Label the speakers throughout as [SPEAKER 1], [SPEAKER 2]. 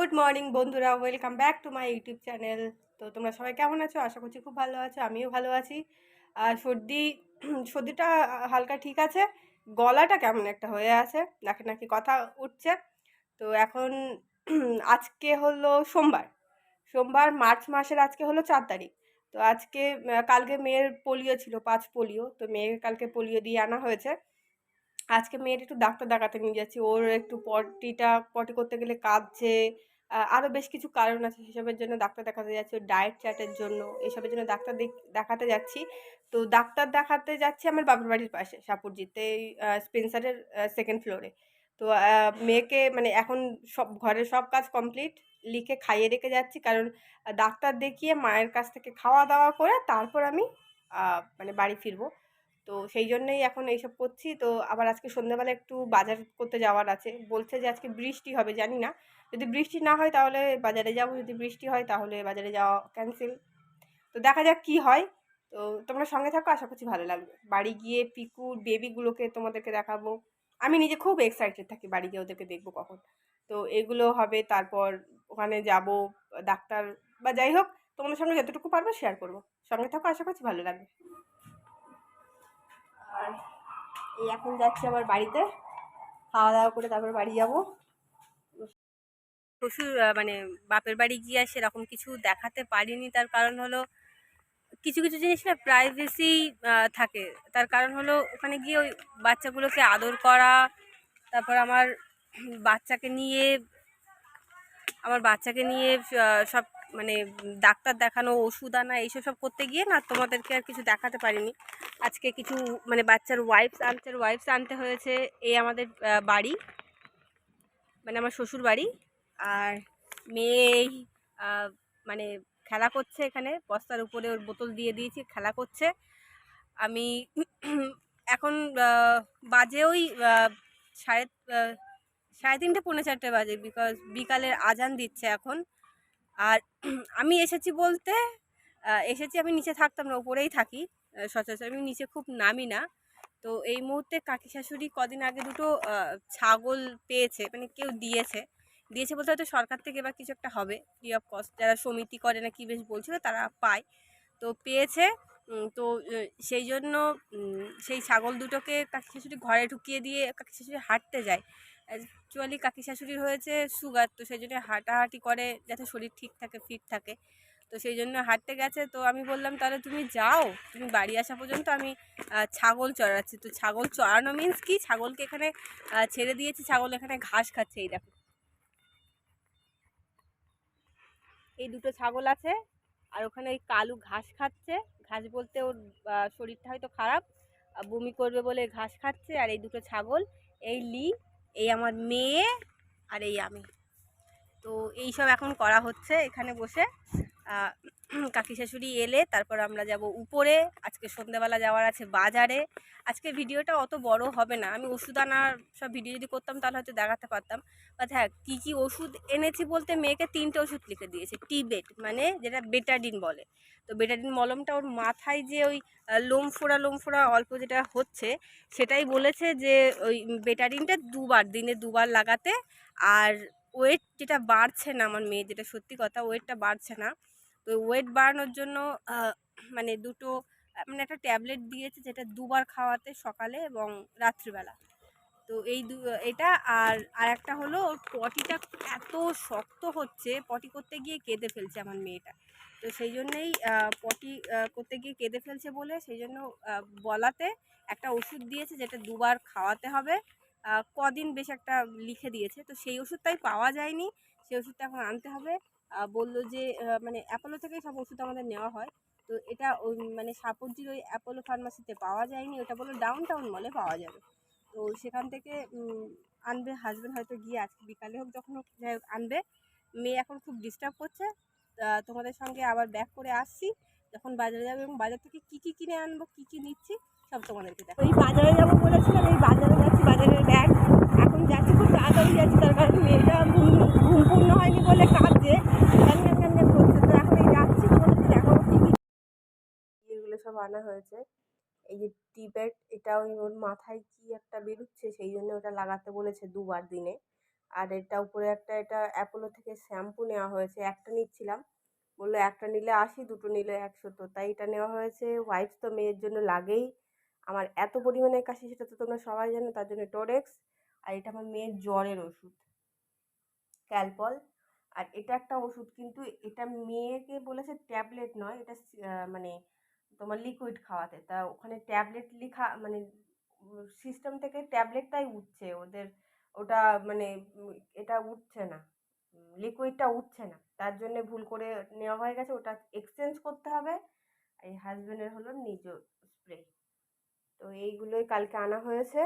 [SPEAKER 1] Good morning বন্ধুরা, welcome back to my YouTube channel. তো তোমরা সবাই কেমন আছো? আশা করছি খুব ভালো আছো, আমিও ভালো আছি। আর সর্দিটা হালকা ঠিক আছে, গলাটা কেমন একটা হয়ে আছে, নাকি নাকি কথা উঠছে। তো এখন আজকে হলো সোমবার মার্চ মাসের আজকে হলো 4 তারিখ। তো আজকে কালকে মেয়ের পোলিও ছিল, 5 পোলিও, তো মেয়ের কালকে পোলিও দিয়ে আনা হয়েছে। আজকে মেয়ের একটু ডাক্তার দেখাতে নিয়ে যাচ্ছি, ওর একটু পটি করতে গেলে কাঁদছে। আরও বেশ কিছু কারণ আছে, সেসবের জন্য ডাক্তার দেখাতে যাচ্ছি, ওর ডায়েট চার্টের জন্য, এসবের জন্য দেখাতে যাচ্ছি। তো ডাক্তার দেখাতে যাচ্ছি আমার বাপের বাড়ির পাশে সাপুরজিতে, স্পেন্সারের সেকেন্ড ফ্লোরে। তো মেয়েকে মানে এখন ঘরের সব কাজ কমপ্লিট, লিখে খাইয়ে রেখে যাচ্ছি, কারণ ডাক্তার দেখিয়ে মায়ের কাছ থেকে খাওয়া দাওয়া করে তারপর আমি মানে বাড়ি ফিরবো। তো সেই জন্যই এখন এইসব করছি। তো আবার আজকে সন্ধ্যাবেলা একটু বাজার করতে যাওয়ার আছে, বলছে যে আজকে বৃষ্টি হবে, জানি না। যদি বৃষ্টি না হয় তাহলে বাজারে যাব, যদি বৃষ্টি হয় তাহলে বাজারে যাওয়া ক্যান্সেল। তো দেখা যাক কি হয়। তো তোমরা সঙ্গে থাকো, আশা করছি ভালো লাগবে। বাড়ি গিয়ে পিকুর বেবিগুলোকে তোমাদেরকে দেখাবো। আমি নিজে খুব এক্সাইটেড থাকি বাড়ি গিয়ে ওদেরকে দেখবো কখন। তো এগুলো হবে, তারপর ওখানে যাব, ডাক্তার বা যাই হোক, তোমাদের সঙ্গে যতটুকু পারবো শেয়ার করবো। সঙ্গে থাকো, আশা করছি ভালো লাগবে। আর এই এখন যাচ্ছি আবার বাড়িতে, খাওয়া দাওয়া করে তারপর বাড়ি যাব। শ্বশুর মানে বাপের বাড়ি গিয়ে সেরকম কিছু দেখাতে পারিনি, তার কারণ হলো কিছু কিছু জিনিস না প্রাইভেসি থাকে। তার কারণ হলো ওখানে গিয়ে ওই বাচ্চাগুলোকে আদর করা, তারপর বাচ্চাকে নিয়ে আমার বাচ্চাকে নিয়ে সব মানে ডাক্তার দেখানো, ওষুধ আনা, এইসব সব করতে গিয়ে না তোমাদেরকে আর কিছু দেখাতে পারিনি। আজকে কিছু মানে বাচ্চার ওয়াইপস আনতে হয়েছে। এই আমাদের বাড়ি, মানে আমার শ্বশুর বাড়ি। আর মেয়ে মানে খেলা করছে, এখানে বস্তার উপরে ওর বোতল দিয়ে দিয়েছি, খেলা করছে। আমি এখন বাজে ওই সাড়ে সাড়ে তিনটে পৌনে চারটে বাজে, বিকজ বিকালের আজান দিচ্ছে এখন। আর আমি এসেছি বলতে আমি নিচে থাকতাম না, ওপরেই থাকি সচরাচর, আমি নিচে খুব নামি না। তো এই মুহূর্তে কাকি শাশুড়ি কদিন আগে দুটো ছাগল পেয়েছে, মানে কেউ দিয়েছে বলতে হয়তো সরকার থেকে এবার কিছু একটা হবে, ফ্রি অফ কস্ট, যারা সমিতি করে না কি বেশ বলছিল তারা পায়। তো পেয়েছে। তো সেই জন্য সেই ছাগল দুটোকে কাকি শাশুড়ি ঘরে ঢুকিয়ে দিয়ে কাকি শাশুড়ি হাঁটতে যায়। অ্যাকচুয়ালি কাকি শাশুড়ির হয়েছে সুগার, তো সেই জন্য হাঁটাহাঁটি করে যাতে শরীর ঠিক থাকে, ফিট থাকে। তো সেই জন্য হাঁটতে গেছে। তো আমি বললাম তাহলে তুমি যাও, তুমি বাড়ি আসা পর্যন্ত আমি ছাগল চড়াচ্ছি। তো ছাগল চড়ানো মিন্স কি, ছাগলকে এখানে ছেড়ে দিয়েছি, ছাগল এখানে ঘাস খাচ্ছে। এই দেখো, এই দুটো ছাগল আছে, আর ওখানে ওই কালু ঘাস খাচ্ছে। ঘাস বলতে ওর শরীরটা হয়তো খারাপ, বমি করবে বলে ঘাস খাচ্ছে। আর এই দুটো ছাগল, এই আমার মেয়ে, আর এই আমি। তো এইসব এখন করা হচ্ছে এখানে বসে। কাকি শাশুড়ি এলে তারপর আমরা যাব উপরে। আজকে সন্ধ্যাবেলা যাওয়ার আছে বাজারে। আজকে ভিডিওটা অত বড় হবে না, আমি ওষুধ আনার সব ভিডিও যদি করতাম তাহলে হয়তো দেখাতে পারতাম। বাট হ্যাঁ, কী কী ওষুধ এনেছি বলতে, মেয়েকে 3টে ওষুধ লিখে দিয়েছে। টিবেট মানে যেটা বেটাডিন বলে। তো বেটাডিন মলমটা ওর মাথায় যে ওই লোমফোড়া অল্প যেটা হচ্ছে, সেটাই বলেছে যে ওই বেটাডিনটা দিনে দুবার লাগাতে। আর ওয়েট যেটা বাড়ছে না আমার মেয়ে, যেটা সত্যি কথা, ওয়েটটা বাড়ছে না। তো ওয়েট বাড়ানোর জন্য মানে মানে একটা ট্যাবলেট দিয়েছে, যেটা দুবার খাওয়াতে, সকালে এবং রাত্রিবেলা। তো এটা। আর একটা হলো ওর পটিটা এত শক্ত হচ্ছে, পটি করতে গিয়ে কেঁদে ফেলছে আমার মেয়েটা। তো সেই জন্যেই পটি করতে গিয়ে কেঁদে ফেলছে বলে সেই জন্য বলাতে একটা ওষুধ দিয়েছে, যেটা দুবার খাওয়াতে হবে। কদিন বেশ একটা লিখে দিয়েছে, তো সেই ওষুধটাই পাওয়া যায়নি, সেই ওষুধটা এখন আনতে হবে। বললো যে মানে অ্যাপোলো থেকেই সব ওষুধ আমাদের নেওয়া হয়। তো এটা ওই মানে সাপুরজির ওই অ্যাপোলো ফার্মাসিতে পাওয়া যায়নি, ওটা বললো ডাউন টাউন মলে পাওয়া যাবে। তো সেখান থেকে আনবে হাজব্যান্ড, হয়তো গিয়ে আজকে বিকালে হোক যখন হোক, যাই হোক আনবে। মেয়ে এখন খুব ডিস্টার্ব করছে। তোমাদের সঙ্গে আবার ব্যাক করে আসছি যখন বাজারে যাবো, এবং বাজার থেকে কী কী কিনে আনবো, কী কী নিচ্ছি সব তোমাদেরকে দেখো। এই বাজারে যাবো বলেছিলাম, এই বাজারে যাচ্ছি, বাজারের ব্যাগ এখন যাচ্ছি, খুব তাড়াতাড়ি যাচ্ছি, তার কারণ মেয়েটা ঘুম পূর্ণ হয়নি বলে কাঁদছে, ঘ্যান করছে। তো এখন এই যাচ্ছি, তোমাদেরকে দেখাবো কী কী এগুলো সব আনা হয়েছে। এই যে টিবেট, এটা ওর মাথায় কি একটা বেরোচ্ছে, সেই জন্য ওটা লাগাতে বলেছে দুবার দিনে। আর এটা উপরে একটা এটা অ্যাপোলো থেকে শ্যাম্পু নেওয়া হয়েছে, একটা নিচ্ছিলাম, বললো একটা নিলে 80, দুটো নিলে 100, তাই এটা নেওয়া হয়েছে। ওয়াইপস তো মেয়ের জন্য লাগেই, আমার এত পরিমাণে কাশি সেটা তো তোমরা সবাই জানো, তার জন্য টোরেক্স। আর এটা আমার মেয়ের জ্বরের ওষুধ, ক্যালপল। আর এটা একটা ওষুধ, কিন্তু এটা মেয়েকে বলেছে ট্যাবলেট নয়, এটা মানে তোমার লিকুইড খাওয়াতে, তা ওখানে ট্যাবলেট লেখা মানে সিস্টেম থেকে ট্যাবলেটটাই উঠছে ওদের, ওটা মানে এটা উঠছে না, লিকুইডটা উঠছে না, তার জন্য ভুল করে নেওয়া হয়ে গেছে, ওটা এক্সচেঞ্জ করতে হবে। এই হাজবেন্ডের হলো নিজ স্প্রে, তো এইগুলোই কালকে আনা হয়েছে।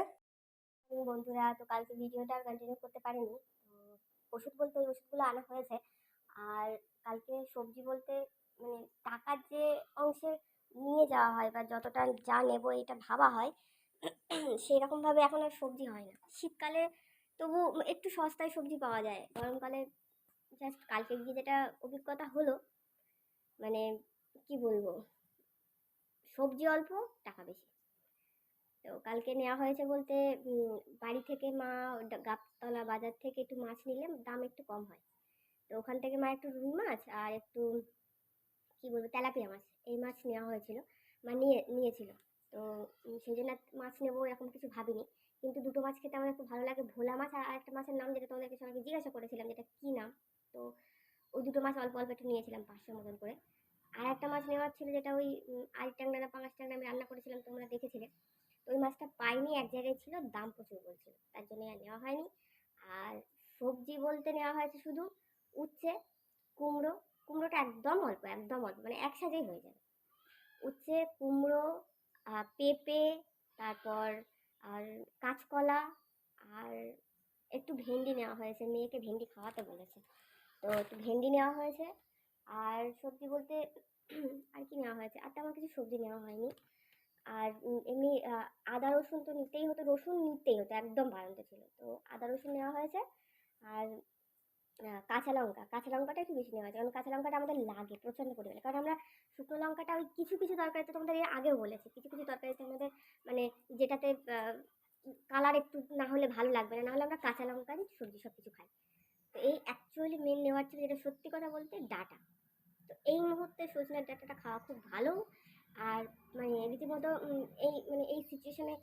[SPEAKER 2] বন্ধুরা, তো কালকে ভিডিওটা কন্টিনিউ করতে পারিনি। তো ওষুধ বলতে ওই ওষুধগুলো আনা হয়েছে। আর কালকে সবজি বলতে মানে টাকার যে অংশে নিয়ে যাওয়া হয় বা যতটা যা নেবো এটা ভাবা হয়, সেরকম ভাবে এখন আর সবজি হয় না। শীতকালে তবু একটু সস্তায় সবজি পাওয়া যায়, গরমকালে জাস্ট কালকে গিয়ে যেটা অভিজ্ঞতা হলো, মানে কি বলবো, সবজি অল্প, টাকা বেশি। তো কালকে নেওয়া হয়েছে বলতে বাড়ি থেকে মা গাবতলা বাজার থেকে একটু মাছ নিলে দাম একটু কম হয়। তো ওখান থেকে মা একটু রুই মাছ আর একটু কি বলবো তেলাপিয়া মাছ, এই মাছ নেওয়া হয়েছিল, মা নিয়েছিল। তো সেই জন্য মাছ নেবো এরকম কিছু ভাবিনি, কিন্তু দুটো মাছ খেতে আমার খুব ভালো লাগে, ভোলা মাছ আর আরেকটা মাছের নাম যেটা তোমাদেরকে সবাইকে জিজ্ঞাসা করেছিলাম যেটা কী নাম। তো ওই দুটো মাছ অল্প অল্প একটু নিয়েছিলাম 500 মতন করে। আর একটা মাছ নেওয়ার ছিল যেটা ওই আড়ি ট্যাংরা না পাঙাশ ট্যাংরা আমি রান্না করেছিলাম, তোমরা দেখেছিলে। তো ওই মাছটা পাইনি, এক জায়গায় ছিল, দাম প্রচুর বলছিল, তার জন্য আর নেওয়া হয়নি। আর সবজি বলতে নেওয়া হয়েছে শুধু উচ্ছে, কুমড়ো। কুমড়োটা একদম অল্প, একদম অল্প, মানে একসাথেই হয়ে যাবে। উচ্ছে, কুমড়ো, পেঁপে, তারপর আর কাঁচকলা, আর একটু ভেন্ডি নেওয়া হয়েছে, মেয়েকে ভেন্ডি খাওয়াতে বলেছে, তো একটু ভেন্ডি নেওয়া হয়েছে। আর সবজি বলতে আর কি নেওয়া হয়েছে, আর তেমন কিছু সবজি নেওয়া হয়নি। আর এমনি আদা রসুন তো নিতেই হতো, রসুন নিতেই হতো, একদম বাড়ন্ত ছিল, তো আদা রসুন নেওয়া হয়েছে। আর কাঁচা লঙ্কা, কাঁচা লঙ্কাটা একটু বেশি নেওয়া হয়েছে, কারণ কাঁচা লঙ্কাটা আমাদের লাগে প্রচণ্ড পরিমাণে, কারণ আমরা শুকনো লঙ্কাটা ওই কিছু কিছু তরকারিতে, তোমাদের এর আগেও বলেছি, কিছু কিছু তরকারিতে আমাদের মানে যেটাতে কালার একটু না হলে ভালো লাগবে না, নাহলে আমরা কাঁচা লঙ্কা দিয়ে সবজি সব কিছু খাই। তো এই অ্যাকচুয়ালি মেন নেওয়ার ছিল যেটা সত্যি কথা বলতে ডাঁটা। তো এই মুহূর্তে সজনের ডাঁটাটা খাওয়া খুব ভালো। আর মানে রীতিমতো এই সিচুয়েশনে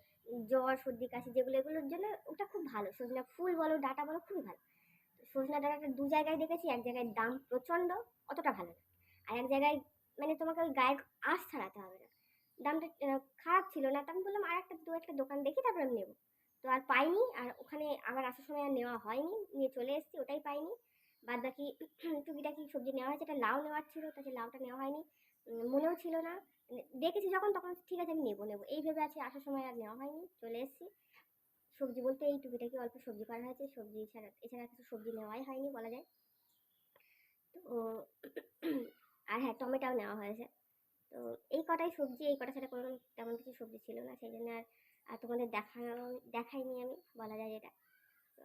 [SPEAKER 2] জ্বর সর্দি কাশি যেগুলো, এগুলোর জন্য ওটা খুব ভালো, সজনা ফুল বলো ডাঁটা বলো খুবই ভালো। সজনা ডাঁটাটা দু জায়গায় দেখেছি, এক জায়গায় দাম প্রচণ্ড, অতটা ভালো না, আর এক জায়গায় মানে তোমাকে ওই গায়ের আঁশ ছাড়াতে হবে না, দামটা খারাপ ছিল না, তো আমি বললাম আর একটা দু একটা দোকান দেখি তারপর আমি নেবো। তো আর পাইনি, আর ওখানে আবার আসার সময় আর নেওয়া হয়নি, নিয়ে চলে এসেছি, ওটাই পাইনি। বাদ বাকি টুকিটাকি সবজি নেওয়া হয়েছে, একটা লাউ নেওয়ার ছিল, তাতে লাউটা নেওয়া হয়নি, মনেও ছিল না, দেখেছি যখন তখন ঠিক আছে আমি নেবো নেবো এই ভেবে আছি, আসার সময় আর নেওয়া হয়নি, চলে এসেছি। সবজি বলতে এই টুকিটাকি অল্প সবজি করা হয়েছে, সবজি ছাড়া এছাড়া কিছু সবজি নেওয়াই হয়নি বলা যায়। তো আর হ্যাঁ, টমেটোও নেওয়া হয়েছে। তো এই কটাই সবজি, এই কটা ছাড়া কোনো তেমন কিছু সবজি ছিল না, সেই জন্য আর তোমাদের দেখাইনি আমি বলা যায় যেটা।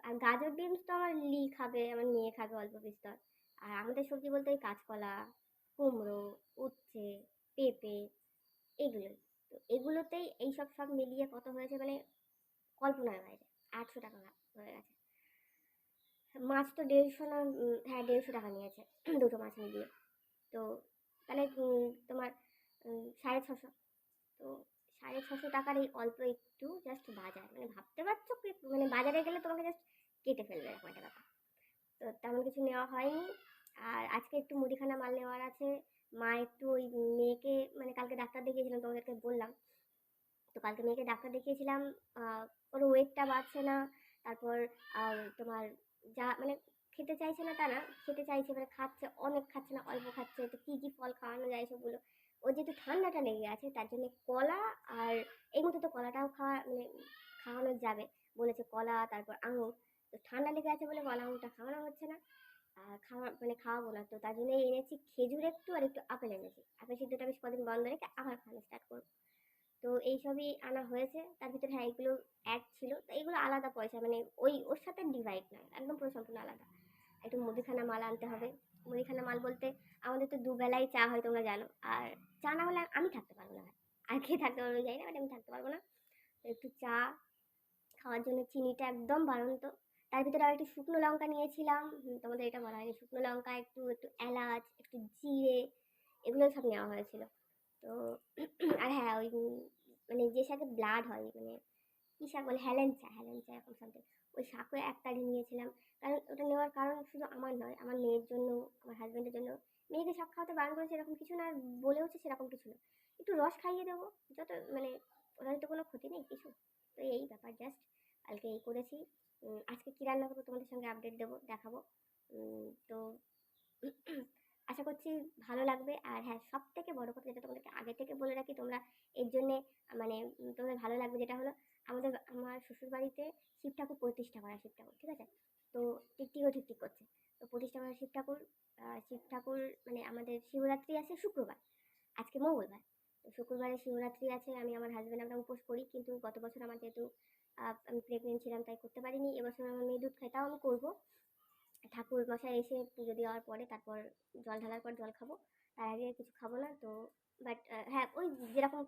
[SPEAKER 2] আর গাজর বিনস তো আমার খাবে, আমার মেয়ে খাবে অল্প বিস্তর। আর আমাদের সবজি বলতে ওই কাঁচকলা, কুমড়ো, উচ্ছে, পেঁপে, এগুলোই। তো এগুলোতেই এইসব সব মিলিয়ে কত হয়েছে মানে কল্পনার বাইরে, 800 টাকা হয়ে গেছে। মাছ তো 150 না, হ্যাঁ 150 টাকা নিয়েছে দুটো মাছ মিলিয়ে। তো তাহলে তোমার 650। তো 650 টাকার এই অল্প একটু জাস্ট বাজার, মানে ভাবতে পারছো মানে বাজারে গেলে তোমাকে জাস্ট কেটে ফেলবে এরকম একটা ব্যাপার। তো তেমন কিছু নেওয়া হয়নি। আর আজকে একটু মুদিখানা মাল নেওয়ার আছে। মা একটু ওই মেয়েকে মানে কালকে ডাক্তার দেখিয়েছিলাম তোমাদেরকে বললাম। তো কালকে মেয়েকে ডাক্তার দেখিয়েছিলাম, ওর ওয়েটটা বাড়ছে না, তারপর তোমার যা মানে খেতে চাইছে না তা না, খেতে চাইছে মানে খাচ্ছে, অনেক খাচ্ছে না, অল্প খাচ্ছে, তো কী কী ফল খাওয়ানো যায় সেগুলো। ওর যেহেতু ঠান্ডাটা লেগে আছে তার জন্য কলা, আর এই মুহূর্তে তো কলাটাও খাওয়ানো যাবে বলেছে, কলা তারপর আঙুর। তো ঠান্ডা লেগে আছে বলে কলা আঙুরটা খাওয়ানো হচ্ছে না, আর খাওয়াবো না, তো তার জন্য এনেছি খেজুর একটু, আর একটু আপেল এনেছি, আপেল সিদ্ধটা বেশ কদিন বন্ধ রেখে আবার খাওয়ানো স্টার্ট করবো। তো এইসবই আনা হয়েছে, তার ভিতরে হ্যাঁ এগুলো অ্যাড ছিল, তো এগুলো আলাদা পয়সা, মানে ওর সাথে ডিভাইড নয়, একদম পুরো সম্পূর্ণ আলাদা। একটু মুদিখানা মাল আনতে হবে। মুদিখানা মাল বলতে আমাদের তো দুবেলাই চা হয় তোমরা জানো, আর চা না হলে আমি থাকতে পারবো না, আর কে থাকতে পারবো জানি না, বাট আমি থাকতে পারবো না। তো একটু চা খাওয়ার জন্য চিনিটা একদম বাড়ন্ত, তার ভিতরে আবার একটু শুকনো লঙ্কা নিয়েছিলাম, তোমাদের এটা বলা হয়নি, শুকনো লঙ্কা, একটু একটু এলাচ, একটু জিরে, এগুলো সব নেওয়া হয়েছিল। তো আর হ্যাঁ ওই মানে যে শাকে ব্লাড হয়, মানে কী শাক বলে, হেলেঞ্চা, হেলেঞ্চা এরকম সামথিং, ওই শাকও এক কাঁড়ি নিয়েছিলাম। কারণ ওটা নেওয়ার কারণ শুধু আমার নয়, আমার মেয়ের জন্য, আমার হাজব্যান্ডের জন্য। মেয়েকে শাক খাওয়াতে বারণ করেছে এরকম কিছু না, আর বলেওছে সেরকম কিছু না, একটু রস খাইয়ে দেবো, যত মানে ওদের তো কোনো ক্ষতি নেই কিছু। তো এই ব্যাপার জাস্ট, কালকে এই করেছি। আজকে কী রান্না করবো তোমাদের সঙ্গে আপডেট দেবো, দেখাবো। তো আশা করছি ভালো লাগবে। আর হ্যাঁ, সব থেকে বড় কথা যেটা তোমাদেরকে আগে থেকে বলে রাখি, তোমরা এর জন্যে মানে তোমাদের ভালো লাগবে, যেটা হলো আমার শ্বশুর বাড়িতে শিব ঠাকুর প্রতিষ্ঠা করা, শিব ঠাকুর, ঠিক আছে? তো টিকটিকিও ঠিক করছে। তো প্রতিষ্ঠা করা শিব ঠাকুর মানে আমাদের শিবরাত্রি আছে শুক্রবার, আজকে মঙ্গলবার। তো শুক্রবারে শিবরাত্রি আছে, আমি আমার হাজব্যান্ড আমরা উপোস করি, কিন্তু গত বছর আমার যেহেতু আমি প্রেগনেন্ট ছিলাম তাই করতে পারিনি। এবছর আমার মেয়ে দুধ খায়, তাও আমি করবো। ঠাকুর মশাই এসে পুজো দেওয়ার পরে তারপর জল ঢালার পর জল খাবো, তার আগে কিছু খাবো না। তো বাট হ্যাঁ, ওই যেরকম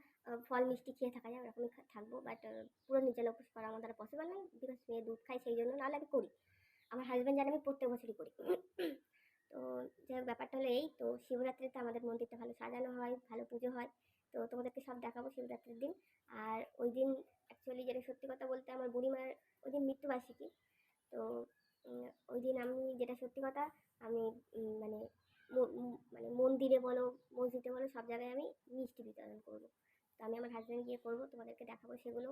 [SPEAKER 2] ফল মিষ্টি খেয়ে থাকা যায় ওরকমই থাকবো, বাট পুরো নির্জলা উপোস করা আমার দ্বারা পসিবল নয়, বিকজ মেয়ে দুধ খায় সেই জন্য, নাহলে আমি করি। আমার হাজব্যান্ড জানে আমি প্রত্যেক বছরই করি। তো যাই হোক, ব্যাপারটা হলো এই। তো শিবরাত্রিতে আমাদের মন্দিরটা ভালো সাজানো হয়, ভালো পুজো হয়। তো তোমাদেরকে সব দেখাবো শিবরাত্রির দিন। আর ওই দিন অ্যাকচুয়ালি যেটা সত্যি কথা বলতে, আমার বুড়িমার ওই দিন মৃত্যুবার্ষিকী। তো ওই দিন আমি, যেটা সত্যি কথা, আমি মানে মানে মন্দিরে বলো, মসজিদে বলো, সব জায়গায় আমি মিষ্টি বিতরণ করবো। তো আমি আমার হাজব্যান্ড গিয়ে করবো, তোমাদেরকে দেখাবো সেগুলো।